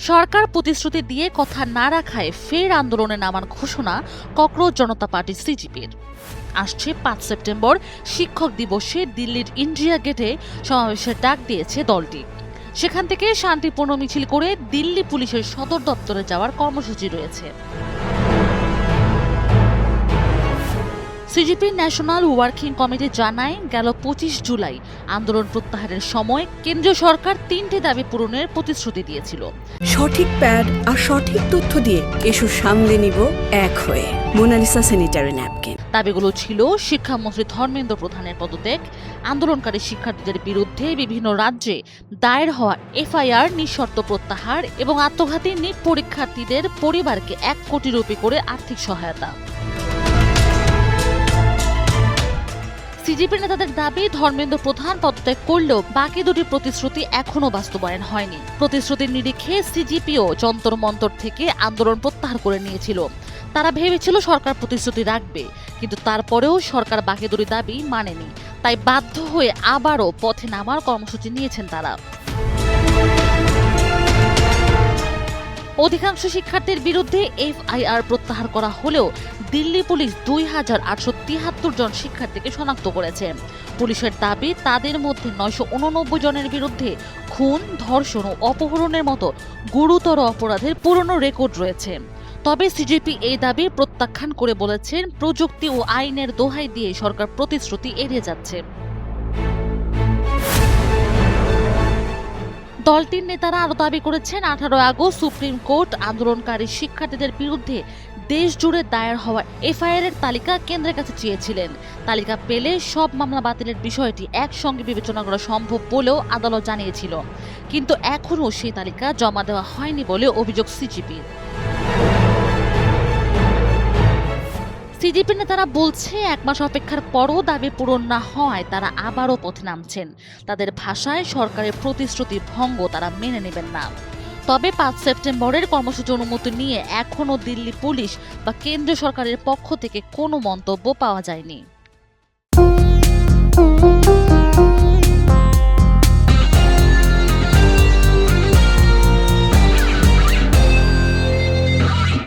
সরকার প্রতিশ্রুতি দিয়ে কথা না রাখায় ফের আন্দোলনে নামার ঘোষণা ককরোচ জনতা পার্টি সিজিপির। আসছে ৫ সেপ্টেম্বর শিক্ষক দিবসে দিল্লির ইন্ডিয়া গেটে সমাবেশের ডাক দিয়েছে দলটি। সেখান থেকে শান্তিপূর্ণ মিছিল করে দিল্লি পুলিশের সদর দপ্তরে যাওয়ার কর্মসূচি রয়েছে। সিজিপির ন্যাশনাল ওয়ার্কিং কমিটি জানায়, গেল ২৫ জুলাই আন্দোলন প্রত্যাহারের সময় কেন্দ্রীয় সরকার ৩টি দাবি পূরণের প্রতিশ্রুতি দিয়েছিল। সঠিক প্যাড আর সঠিক তথ্য দিয়ে এসব সামলে নিব এক হয়ে। Monalisa sanitary napkin. দাবিগুলো ছিল শিক্ষামন্ত্রী ধর্মেন্দ্র প্রধানের পদত্যাগ, আন্দোলনকারী শিক্ষার্থীদের বিরুদ্ধে বিভিন্ন রাজ্যে দায়ের হওয়া এফআইআর নিঃশর্ত প্রত্যাহার এবং আত্মঘাতী নিট পরীক্ষার্থীদের পরিবারকে ১ কোটি রুপি করে আর্থিক সহায়তা। সিজিপি নেতাদের দাবি, ধর্মেন্দ্র প্রধান পদত্যাগ করলেও বাকি দুটি প্রতিশ্রুতি এখনো বাস্তবায়ন হয়নি। প্রতিশ্রুতির নিরিখে সিজিপিও যন্তর মন্তর থেকে আন্দোলন প্রত্যাহার করে নিয়েছিল। তারা ভেবেছিল সরকার প্রতিশ্রুতি রাখবে, কিন্তু তারপরেও সরকার বাকি দুটি দাবি মানেনি। তাই বাধ্য হয়ে আবারও পথে নামার কর্মসূচি নিয়েছেন তারা। অধিকাংশ শিক্ষার্থীর বিরুদ্ধে এফআইআর প্রত্যাহার করা হলেও দিল্লি পুলিশ ২,৮৭৩ জন শিক্ষার্থীকে শনাক্ত করেছে। পুলিশের দাবি, তাদের মধ্যে ৯৮৯ জনের বিরুদ্ধে খুন, ধর্ষণ ও অপহরণের মতো গুরুতর অপরাধের পুরনো রেকর্ড রয়েছে। তবে সিজিপি এই দাবি প্রত্যাখ্যান করে বলেছেন, প্রযুক্তি ও আইনের দোহাই দিয়ে সরকার প্রতিশ্রুতি এড়িয়ে যাচ্ছে। দলটির নেতারা আরও দাবি করেছেন, ১৮ আগস্ট সুপ্রিম কোর্ট আন্দোলনকারী শিক্ষার্থীদের বিরুদ্ধে দেশ জুড়ে দায়ের হওয়া এফআইআর এর তালিকা কেন্দ্রের কাছে চেয়েছিলেন। তালিকা পেলে সব মামলা বাতিলের বিষয়টি একসঙ্গে বিবেচনা করা সম্ভব বলেও আদালত জানিয়েছিল, কিন্তু এখনও সেই তালিকা জমা দেওয়া হয়নি বলে অভিযোগ সিজিপির। সিজিপি নেতারা বলছে, ১ মাস অপেক্ষার পরও দাবি পূরণ না হওয়ায় তারা আবারও পথে নামছেন। তাদের ভাষায় সরকারের প্রতিশ্রুতি ভঙ্গ তারা মেনে নেবেন না। তবে ৫ সেপ্টেম্বরের কর্মসূচি অনুমতি নিয়ে এখনও দিল্লি পুলিশ বা কেন্দ্রীয় সরকারের পক্ষ থেকে কোনো মন্তব্য পাওয়া যায়নি।